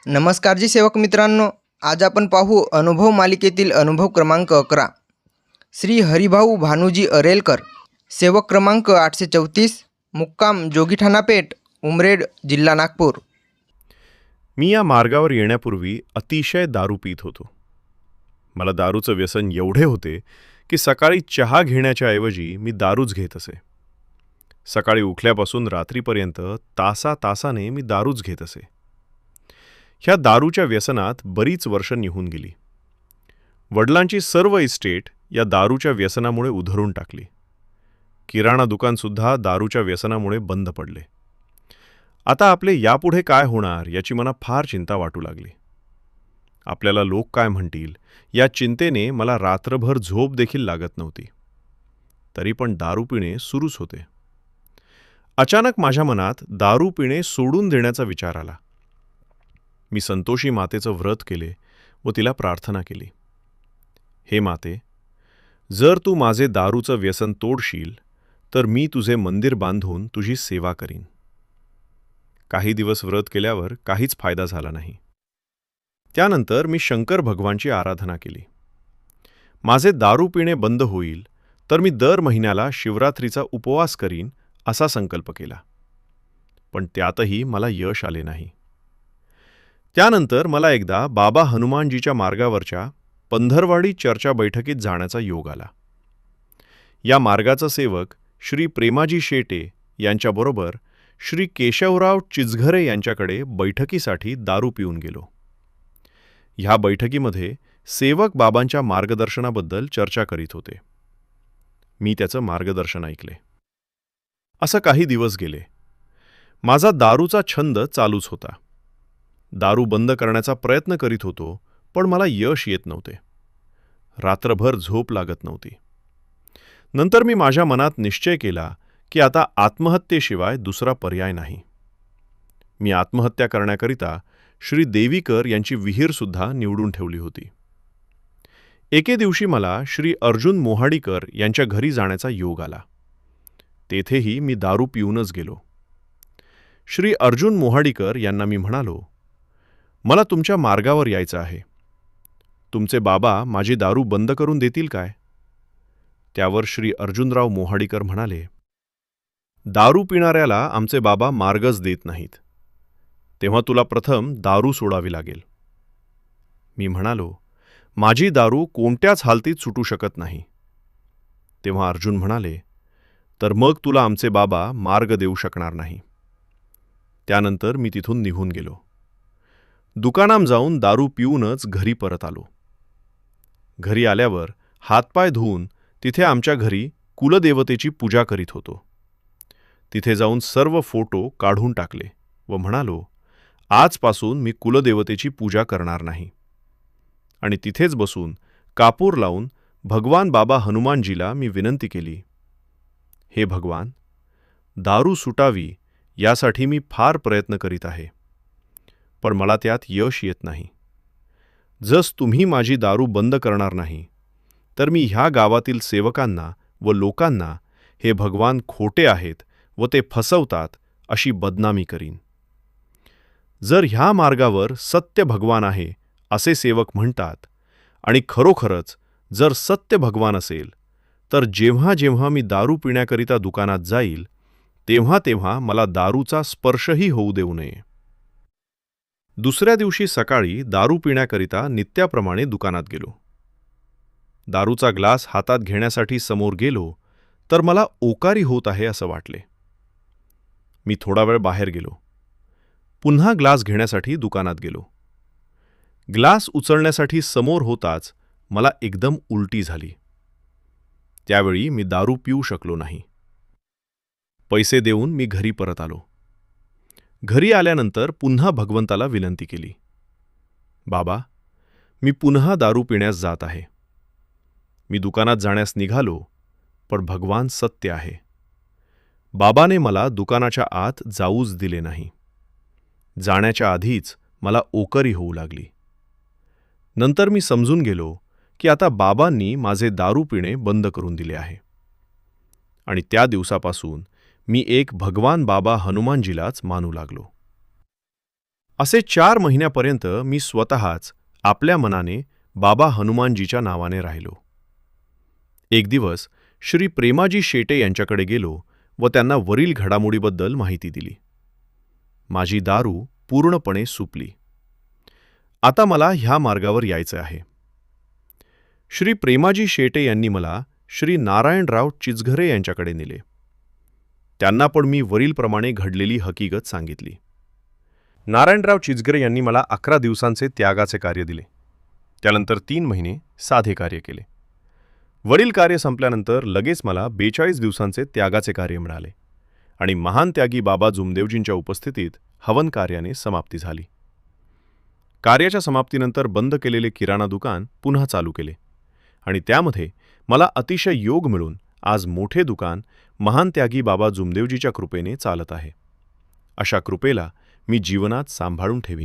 नमस्कार जी सेवक मित्रांनो, आज आपण पाहू अनुभव मालिकेतील अनुभव क्रमांक 11. श्री हरिभाऊ भानुजी अरेलकर, सेवक क्रमांक 834, मुक्काम जोगीठाणा पेठ, उमरेड, जिल्हा नागपूर. मी या मार्गावर येण्यापूर्वी अतिशय दारू पीत होतो. मला दारूचं व्यसन एवढे होते की सकाळी चहा घेण्याच्या ऐवजी मी दारूच घेत असे. सकाळी उठल्यापासून रात्रीपर्यंत तासातासाने मी दारूच घेत असे. ह्या दारूच्या व्यसनात बरीच वर्ष निघून गेली. वडिलांची सर्व इस्टेट या दारूच्या व्यसनामुळे उधळून टाकली. किराणा दुकानसुद्धा दारूच्या व्यसनामुळे बंद पडले. आता आपले यापुढे काय होणार याची मला फार चिंता वाटू लागली. आपल्याला लोक काय म्हणतील या चिंतेने मला रात्रभर झोप देखील लागत नव्हती. तरी पण दारू पिणे सुरूच होते. अचानक माझ्या मनात दारू पिणे सोडून देण्याचा विचार आला. मी संतोषी मातेचं व्रत केले व तिला प्रार्थना केली. हे माते, जर तू माझे दारूचं व्यसन तोडशील तर मी तुझे मंदिर बांधून तुझी सेवा करीन. काही दिवस व्रत केल्यावर काहीच फायदा झाला नाही. त्यानंतर मी शंकर भगवानची आराधना केली. माझे दारू पिणे बंद होईल तर मी दर महिन्याला शिवरात्रीचा उपवास करीन असा संकल्प केला. पण त्यातही मला यश आले नाही. त्यानंतर मला एकदा बाबा हनुमानजीच्या मार्गावरच्या पंधरवाडी चर्चा बैठकीत जाण्याचा योग आला. या मार्गाचा सेवक श्री प्रेमाजी शेटे यांच्याबरोबर श्री केशवराव चिचघरे यांच्याकडे बैठकीसाठी दारू पिऊन गेलो. ह्या बैठकीमध्ये सेवक बाबांच्या मार्गदर्शनाबद्दल चर्चा करीत होते. मी त्याचं मार्गदर्शन ऐकले. असं काही दिवस गेले. माझा दारूचा छंद चालूच होता. दारू बंद करण्याचा प्रयत्न करीत होतो, पण मला यश येत नव्हते. रात्रभर झोप लागत नव्हती. नंतर मी माझ्या मनात निश्चय केला की आता आत्महत्येशिवाय दुसरा पर्याय नाही. मी आत्महत्या करण्याकरिता श्री देवीकर यांची विहीरसुद्धा निवडून ठेवली होती. एके दिवशी मला श्री अर्जुन मोहाडीकर यांच्या घरी जाण्याचा योग आला. तेथेही मी दारू पिऊनच गेलो. श्री अर्जुन मोहाडीकर यांना मी म्हणालो, मला तुमच्या मार्गावर यायचं आहे. तुमचे बाबा माझी दारू बंद करून देतील काय? त्यावर श्री अर्जुनराव मोहाडीकर म्हणाले, दारू पिणाऱ्याला आमचे बाबा मार्गच देत नाहीत. तेव्हा तुला प्रथम दारू सोडावी लागेल. मी म्हणालो, माझी दारू कोणत्याच हालतीत सुटू शकत नाही. तेव्हा अर्जुन म्हणाले, तर मग तुला आमचे बाबा मार्ग देऊ शकणार नाही. त्यानंतर मी तिथून निघून गेलो. दुकानात जाऊन दारू पिऊनच घरी परत आलो. घरी आल्यावर हातपाय धुवून तिथे आमच्या घरी कुलदेवतेची पूजा करीत होतो. तिथे जाऊन सर्व फोटो काढून टाकले व म्हणालो, आजपासून मी कुलदेवतेची पूजा करणार नाही. आणि तिथेच बसून कापूर लावून भगवान बाबा हनुमानजीला मी विनंती केली, हे भगवान, दारू सुटावी यासाठी मी फार प्रयत्न करीत आहे, पण मला त्यात यश येत नाही. जस तुम्ही माझी दारू बंद करणार नाही तर मी ह्या गावातील सेवकांना व लोकांना हे भगवान खोटे आहेत व ते फसवतात अशी बदनामी करीन. जर ह्या मार्गावर सत्य भगवान आहे असे सेवक म्हणतात आणि खरोखरच जर सत्य भगवान असेल तर जेव्हा जेव्हा मी दारू पिण्याकरिता दुकानात जाईल तेव्हा तेव्हा मला दारूचा स्पर्शही होऊ देऊ नये. दुसऱ्या दिवशी सकाळी दारू पिण्याकरिता नित्याप्रमाणे दुकानात गेलो. दारूचा ग्लास हातात घेण्यासाठी समोर गेलो तर मला ओकारी होत आहे असं वाटले. मी थोडा वेळ बाहेर गेलो. पुन्हा ग्लास घेण्यासाठी दुकानात गेलो. ग्लास उचलण्यासाठी समोर होताच मला एकदम उलटी झाली. त्यावेळी मी दारू पिऊ शकलो नाही. पैसे देऊन मी घरी परत आलो. घरी आल्यानंतर पुन्हा भगवंताला विनंती केली, बाबा, मी पुन्हा दारू पिण्यास जात आहे. मी दुकानात जाण्यास निघालो, पण भगवान सत्य आहे. बाबाने मला दुकानाच्या आत जाऊच दिले नाही. जाण्याच्या आधीच मला ओकरी होऊ लागली. नंतर मी समजून गेलो की आता बाबांनी माझे दारू पिणे बंद करून दिले आहे. आणि त्या दिवसापासून मी एक भगवान बाबा हनुमानजीलाच मानू लागलो. असे 4 महिन्यापर्यंत मी स्वतःच आपल्या मनाने बाबा हनुमानजीच्या नावाने राहिलो. एक दिवस श्री प्रेमाजी शेटे यांच्याकडे गेलो व त्यांना वरील घडामोडीबद्दल माहिती दिली. माझी दारू पूर्णपणे सुपली. आता मला ह्या मार्गावर यायचे आहे. श्री प्रेमाजी शेटे यांनी मला श्री नारायणराव चिचघरे यांच्याकडे नेले. त्यांना पण मी वरीलप्रमाणे घडलेली हकीकत सांगितली. नारायणराव चिचघरे यांनी मला 11 दिवसांचे त्यागाचे कार्य दिले. त्यानंतर 3 महिने साधे कार्य केले. वरील कार्य संपल्यानंतर लगेच मला 42 दिवसांचे त्यागाचे कार्य मिळाले आणि महान त्यागी बाबा जुमदेवजींच्या उपस्थितीत हवन कार्याने समाप्ती झाली. कार्याच्या समाप्तीनंतर बंद केलेले किराणा दुकान पुन्हा चालू केले आणि त्यामध्ये मला अतिशय योग मिळून आज मोठे दुकान महान त्यागी बाबा जुमदेवजीच्या कृपेने चालत आहे. अशा कृपेला मी जीवनात सांभाळून ठेवी.